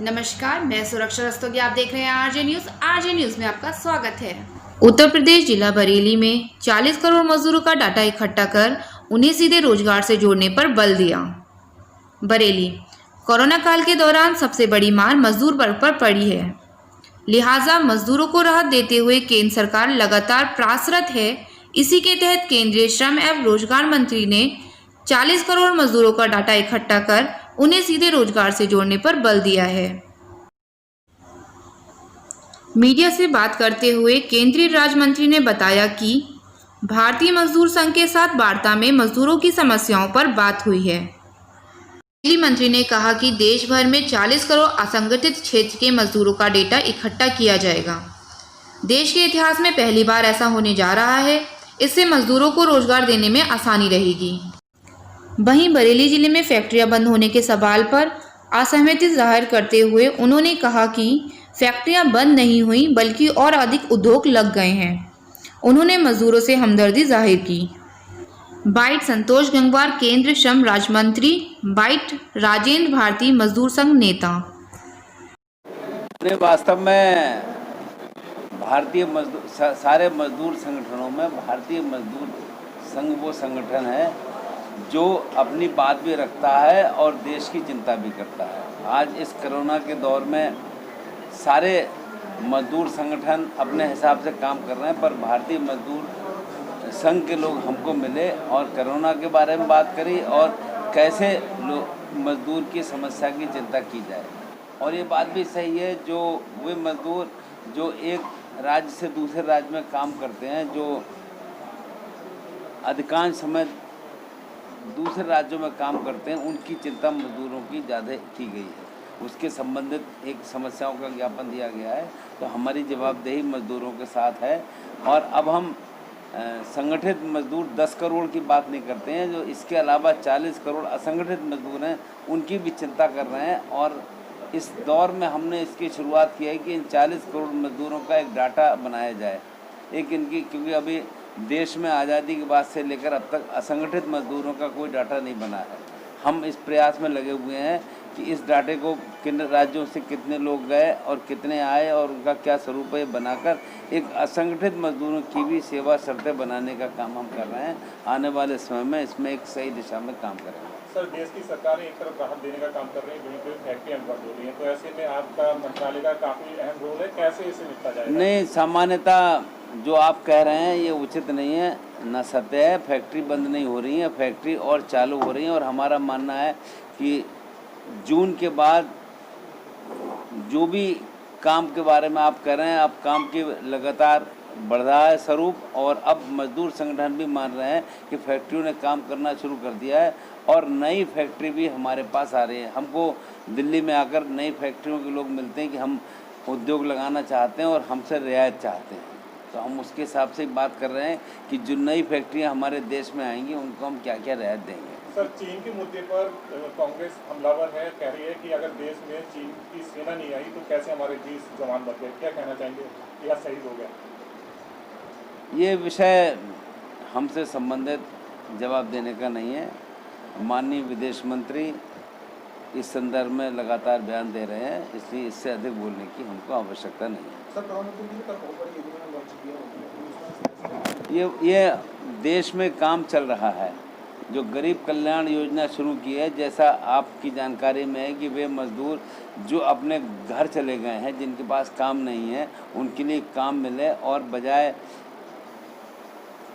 नमस्कार, मैं सुरक्षा रस्तोगी। आप देख रहे हैं आरजे न्यूज। आरजे न्यूज में आपका स्वागत है। उत्तर प्रदेश जिला बरेली में 40 करोड़ मजदूरों का डाटा इकट्ठा कर उन्हें सीधे रोजगार से जोड़ने पर बल दिया। बरेली, कोरोना काल के दौरान सबसे बड़ी मार मजदूर वर्ग पर पड़ी है, लिहाजा मजदूरों को राहत देते हुए केंद्र सरकार लगातार प्रयासरत है। इसी के तहत केंद्रीय श्रम एवं रोजगार मंत्री ने 40 करोड़ मजदूरों का डाटा इकट्ठा कर उन्हें सीधे रोजगार से जोड़ने पर बल दिया है। मीडिया से बात करते हुए केंद्रीय राज्य मंत्री ने बताया कि भारतीय मजदूर संघ के साथ वार्ता में मजदूरों की समस्याओं पर बात हुई है। बिजली मंत्री ने कहा कि देश भर में 40 करोड़ असंगठित क्षेत्र के मजदूरों का डेटा इकट्ठा किया जाएगा। देश के इतिहास में पहली बार ऐसा होने जा रहा है। इससे मजदूरों को रोजगार देने में आसानी रहेगी। वहीं बरेली जिले में फैक्ट्रियां बंद होने के सवाल पर असहमति जाहिर करते हुए उन्होंने कहा कि फैक्ट्रियां बंद नहीं हुई बल्कि और अधिक उद्योग लग गए हैं। उन्होंने मजदूरों से हमदर्दी जाहिर की। बाइट संतोष गंगवार, केंद्र श्रम राज्य मंत्री। बाइट राजेंद्र भारती, मजदूर संघ नेता। वास्तव में भारतीय मजदूर सारे मजदूर संगठनों में भारतीय मजदूर संघ वो संगठन है जो अपनी बात भी रखता है और देश की चिंता भी करता है। आज इस कोरोना के दौर में सारे मजदूर संगठन अपने हिसाब से काम कर रहे हैं, पर भारतीय मजदूर संघ के लोग हमको मिले और कोरोना के बारे में बात करी और कैसे मजदूर की समस्या की चिंता की जाए। और ये बात भी सही है, जो वे मजदूर जो एक राज्य से दूसरे राज्य में काम करते हैं, जो अधिकांश समय दूसरे राज्यों में काम करते हैं, उनकी चिंता मजदूरों की ज़्यादा की गई है। उसके संबंधित एक समस्याओं का ज्ञापन दिया गया है, तो हमारी जवाबदेही मजदूरों के साथ है। और अब हम संगठित मजदूर 10 करोड़ की बात नहीं करते हैं, जो इसके अलावा 40 करोड़ असंगठित मजदूर हैं, उनकी भी चिंता कर रहे हैं। और इस दौर में हमने इसकी शुरुआत की है कि इन 40 करोड़ मजदूरों का एक डाटा बनाया जाए। एक इनकी, क्योंकि अभी देश में आज़ादी के बाद से लेकर अब तक असंगठित मजदूरों का कोई डाटा नहीं बना है। हम इस प्रयास में लगे हुए हैं कि इस डाटे को किन राज्यों से कितने लोग गए और कितने आए और उनका क्या स्वरूप है, बनाकर एक असंगठित मजदूरों की भी सेवा शर्तें बनाने का काम हम कर रहे हैं। आने वाले समय में इसमें एक सही दिशा में काम करेंगे। सर, देश की सरकार एक तरफ राहत देने का काम कर रही है, वहीं पर फैक्ट्रियां बंद हो रही हैं, तो ऐसे में आपका मंत्रालय का काफ़ी अहम रोल है। कैसे इसे निपटा जाएगा? नहीं, सामान्यतः जो आप कह रहे हैं ये उचित नहीं है, न सत्य है। फैक्ट्री बंद नहीं हो रही है, फैक्ट्री और चालू हो रही है। और हमारा मानना है कि जून के बाद जो भी काम के बारे में आप कह रहे हैं, अब काम की लगातार बढ़ रहा है स्वरूप। और अब मजदूर संगठन भी मान रहे हैं कि फैक्ट्रियों ने काम करना शुरू कर दिया है और नई फैक्ट्री भी हमारे पास आ रही है। हमको दिल्ली में आकर नई फैक्ट्रियों के लोग मिलते हैं कि हम उद्योग लगाना चाहते हैं और हमसे रियायत चाहते हैं, तो हम उसके हिसाब से बात कर रहे हैं कि जो नई फैक्ट्रियां हमारे देश में आएंगी उनको हम क्या क्या रियायत देंगे। सर, चीन के मुद्दे पर कांग्रेस हमलावर है, कह रही है कि अगर देश में चीन की सेना नहीं आई तो कैसे हमारे 20 जवान बच गए। क्या कहना चाहेंगे, या शहीद हो गया? ये विषय हमसे संबंधित जवाब देने का नहीं है। माननीय विदेश मंत्री इस संदर्भ में लगातार बयान दे रहे हैं, इसलिए इससे अधिक बोलने की हमको आवश्यकता नहीं है। ये देश में काम चल रहा है। जो गरीब कल्याण योजना शुरू की है, जैसा आपकी जानकारी में है कि वे मजदूर जो अपने घर चले गए हैं, जिनके पास काम नहीं है, उनके लिए काम मिले और बजाय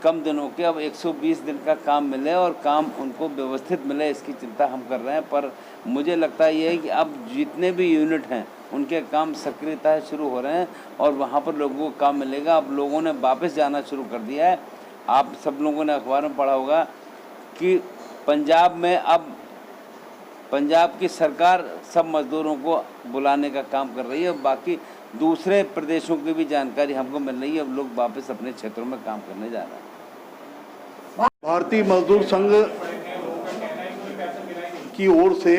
कम दिनों के अब 120 दिन का काम मिले और काम उनको व्यवस्थित मिले, इसकी चिंता हम कर रहे हैं। पर मुझे लगता ये है कि अब जितने भी यूनिट हैं उनके काम सक्रियता शुरू हो रहे हैं और वहाँ पर लोगों को काम मिलेगा। अब लोगों ने वापस जाना शुरू कर दिया है। आप सब लोगों ने अखबार में पढ़ा होगा कि पंजाब में अब पंजाब की सरकार सब मजदूरों को बुलाने का काम कर रही है। बाकी दूसरे प्रदेशों की भी जानकारी हमको मिल रही है, अब लोग वापस अपने क्षेत्रों में काम करने जा रहे हैं। भारतीय मजदूर संघ की ओर से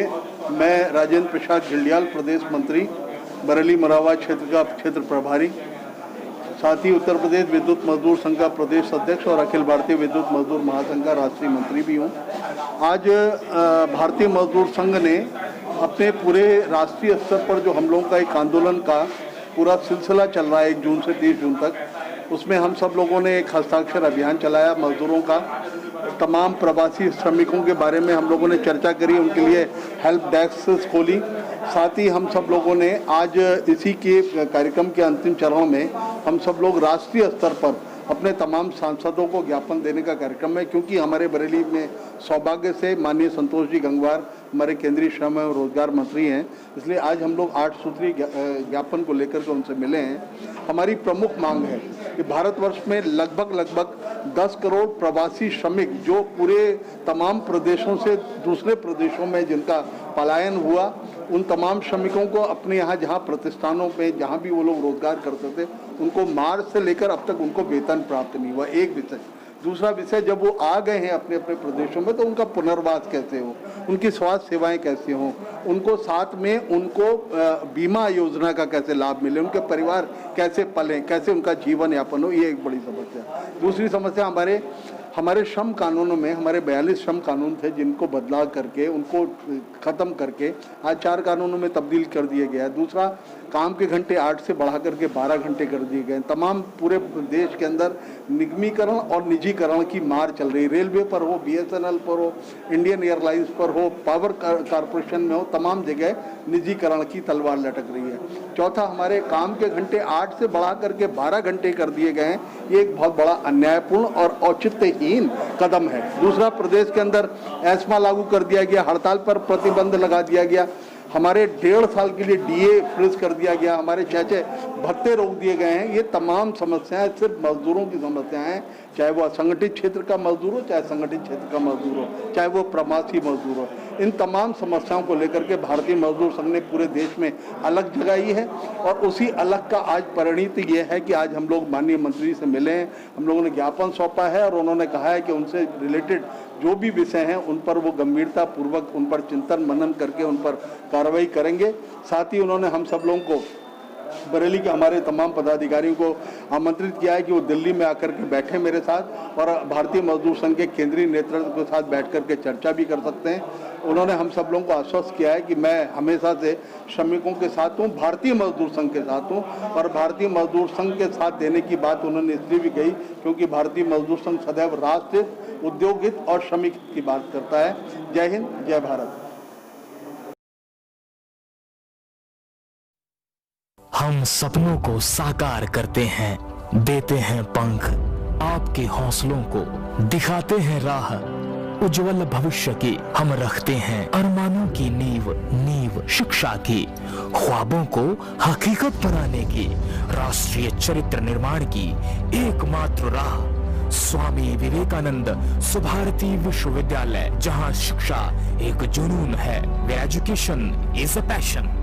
मैं राजेंद्र प्रसाद झिल्डियाल, प्रदेश मंत्री, बरेली मरावा क्षेत्र का क्षेत्र प्रभारी, साथ ही उत्तर प्रदेश विद्युत मजदूर संघ का प्रदेश अध्यक्ष और अखिल भारतीय विद्युत मजदूर महासंघ का राष्ट्रीय मंत्री भी हूँ। आज भारतीय मजदूर संघ ने अपने पूरे राष्ट्रीय स्तर पर जो हम लोगों का एक आंदोलन का पूरा सिलसिला चल रहा है 1 जून से 30 जून तक, उसमें हम सब लोगों ने एक हस्ताक्षर अभियान चलाया मजदूरों का। तमाम प्रवासी श्रमिकों के बारे में हम लोगों ने चर्चा करी, उनके लिए हेल्प डेस्क खोली। साथ ही हम सब लोगों ने आज इसी के कार्यक्रम के अंतिम चरणों में हम सब लोग राष्ट्रीय स्तर पर अपने तमाम सांसदों को ज्ञापन देने का कार्यक्रम है, क्योंकि हमारे बरेली में सौभाग्य से माननीय संतोष जी गंगवार हमारे केंद्रीय श्रम एवं रोजगार मंत्री हैं, इसलिए आज हम लोग 8 सूत्री ज्ञापन को लेकर के उनसे मिले हैं। हमारी प्रमुख मांग है कि भारतवर्ष में लगभग 10 करोड़ प्रवासी श्रमिक जो पूरे तमाम प्रदेशों से दूसरे प्रदेशों में जिनका पलायन हुआ, उन तमाम श्रमिकों को अपने यहाँ जहाँ प्रतिष्ठानों में जहाँ भी वो लोग रोजगार करते थे, उनको मार्च से लेकर अब तक उनको वेतन प्राप्त नहीं हुआ, एक विषय। दूसरा विषय, जब वो आ गए हैं अपने अपने प्रदेशों में तो उनका पुनर्वास कैसे हो, उनकी स्वास्थ्य सेवाएं कैसे हों, उनको साथ में उनको बीमा योजना का कैसे लाभ मिले, उनके परिवार कैसे पलें, कैसे उनका जीवन यापन हो, ये एक बड़ी समस्या। दूसरी समस्या, हमारे श्रम कानूनों में हमारे 42 श्रम कानून थे जिनको बदलाव करके उनको ख़त्म करके आज 4 कानूनों में तब्दील कर दिए गया है। दूसरा, काम के घंटे 8 से बढ़ा करके 12 घंटे कर दिए गए। तमाम पूरे देश के अंदर निगमीकरण और निजीकरण की मार चल रही, रेलवे पर हो, BSNL पर हो, इंडियन एयरलाइंस पर हो, पावर कारपोरेशन में हो, तमाम जगह निजीकरण की तलवार लटक रही है। चौथा, हमारे काम के घंटे 8 से बढ़ा करके 12 घंटे कर दिए गए हैं, ये एक बहुत बड़ा अन्यायपूर्ण और औचित्यहीन कदम है। दूसरा, प्रदेश के अंदर एस्मा लागू कर दिया गया, हड़ताल पर प्रतिबंध लगा दिया गया, हमारे 1.5 साल के लिए DA फ्रीज कर दिया गया, हमारे 6 भत्ते रोक दिए गए हैं। ये तमाम समस्याएं सिर्फ मजदूरों की समस्याएं हैं, चाहे वो असंगठित क्षेत्र का मजदूर हो, चाहे संगठित क्षेत्र का मजदूर हो, चाहे वो प्रवासी मजदूर हो। इन तमाम समस्याओं को लेकर के भारतीय मजदूर संघ ने पूरे देश में अलग जगाई है और उसी अलग का आज परिणति ये है कि आज हम लोग माननीय मंत्री से मिले हैं, हम लोगों ने ज्ञापन सौंपा है और उन्होंने कहा है कि उनसे रिलेटेड जो भी विषय हैं उन पर वो गंभीरता पूर्वक उन पर चिंतन मनन करके उन पर कार्रवाई करेंगे। साथ ही उन्होंने हम सब लोगों को, बरेली के हमारे तमाम पदाधिकारियों को आमंत्रित किया है कि वो दिल्ली में आकर के बैठे मेरे साथ और भारतीय मजदूर संघ के केंद्रीय नेतृत्व के साथ बैठ कर के चर्चा भी कर सकते हैं। उन्होंने हम सब लोगों को आश्वस्त किया है कि मैं हमेशा से श्रमिकों के साथ हूँ, भारतीय मजदूर संघ के साथ हूँ और भारतीय मजदूर संघ के साथ देने की बात उन्होंने इसलिए भी कही क्योंकि भारतीय मजदूर संघ सदैव राष्ट्र हित, उद्योग हित और श्रमिक की बात करता है। जय हिंद, जय भारत। हम सपनों को साकार करते हैं, देते हैं पंख, आपके हौसलों को दिखाते हैं राह, उज्जवल भविष्य की हम रखते हैं अरमानों की नींव शिक्षा की, ख्वाबों को हकीकत बनाने की, राष्ट्रीय चरित्र निर्माण की एकमात्र राह, स्वामी विवेकानंद सुभारती विश्वविद्यालय, जहां शिक्षा एक जुनून है, where education is a passion।